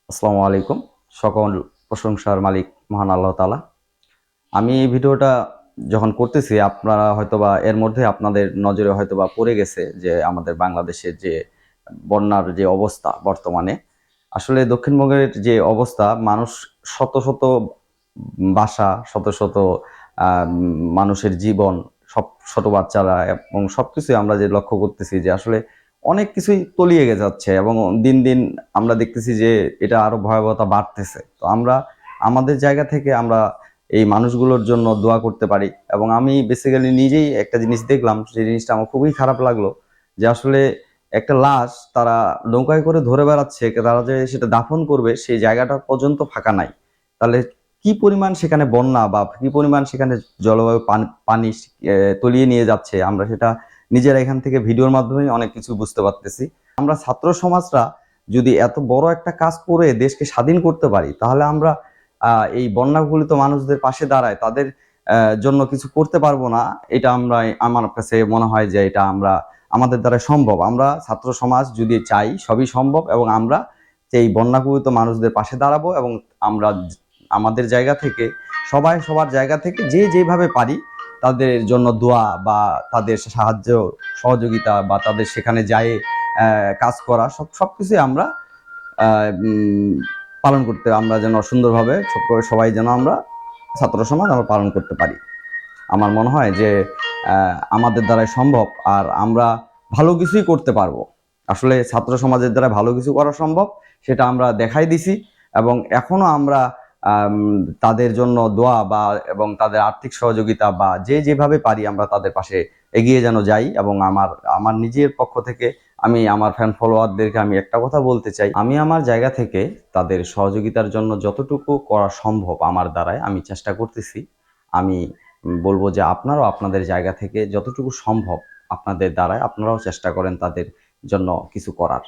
আসসালামু আলাইকুম। সকল প্রশংসার মালিক মহান আল্লাহ তাআলা। আমি এই ভিডিওটা যখন করতেছি আপনারা হয়তোবা এর মধ্যে আপনাদের নজরে হয়তোবা পড়ে গেছে যে আমাদের বাংলাদেশের যে বন্যার যে অবস্থা বর্তমানে। আসলে দক্ষিণবঙ্গের যে অবস্থা মানুষ শত, শত বাসা, শত, শত মানুষের জীবন, সব ছোট বাচ্চারা এবং সবকিছুই আমরা যে লক্ষ্য করতেছি যে আসলে অনেক কিছুই তলিয়ে যাচ্ছে এবং দিন, দিন আমরা দেখতেছি যে এটা আরো ভয়াবহতা বাড়তেছে। তো আমরা আমাদের জায়গা থেকে আমরা এই মানুষগুলোর জন্য দোয়া করতে পারি এবং আমি বেসিক্যালি নিজেই একটা জিনিস দেখলাম, সেই জিনিসটা আমার খুবই খারাপ লাগলো যে আসলে একটা লাশ তারা নৌকায় করে ধরে বেড়াচ্ছে, তারা যে সেটা দাফন করবে সেই জায়গাটা পর্যন্ত ফাঁকা নাই। তাহলে কি পরিমাণ সেখানে বন্যা বা কি পরিমাণ সেখানে জলবায়ু পানি তলিয়ে নিয়ে যাচ্ছে আমরা সেটা নিজেরা এখান থেকে ভিডিওর মাধ্যমে অনেক কিছু বুঝতে পারতেছি। আমরা ছাত্র সমাজরা যদি এত বড় একটা কাজ করে দেশকে স্বাধীন করতে পারি তাহলে আমরা এই বন্যাগুলিত মানুষদের পাশে দাঁড়ায় তাদের জন্য কিছু করতে পারবো না, এটা আমার কাছে মনে হয় যে এটা আমাদের দ্বারা সম্ভব। আমরা ছাত্র সমাজ যদি চাই সবই সম্ভব এবং আমরা এই বন্যাকুলিত মানুষদের পাশে দাঁড়াবো এবং আমরা আমাদের জায়গা থেকে সবাই সবার জায়গা থেকে যে যেভাবে পারি তাদের জন্য দোয়া বা তাদের সাহায্য সহযোগিতা বা তাদের সেখানে যায় কাজ করা সবকিছুই আমরা পালন করতে, আমরা যেন সুন্দরভাবে সবাই যেন আমরা ছাত্র সমাজ আমরা পালন করতে পারি। আমার মনে হয় যে আমাদের দ্বারাই সম্ভব আর আমরা ভালো কিছুই করতে পারবো। আসলে ছাত্র সমাজের দ্বারা ভালো কিছু করা সম্ভব, সেটা আমরা দেখাই দিছি এবং এখনো আমরা তাদের জন্য দোয়া বা এবং তাদের আর্থিক সহযোগিতা বা যে যেভাবে পারি আমরা তাদের পাশে এগিয়ে যেন যাই। এবং আমার নিজের পক্ষ থেকে আমি আমার ফ্যান ফলোয়ারদেরকে আমি একটা কথা বলতে চাই, আমি আমার জায়গা থেকে তাদের সহযোগিতার জন্য যতটুকু করা সম্ভব আমার দ্বারাই আমি চেষ্টা করতেছি। আমি বলবো যে আপনারাও আপনাদের জায়গা থেকে যতটুকু সম্ভব আপনাদের দ্বারাই আপনারাও চেষ্টা করেন তাদের জন্য কিছু করার।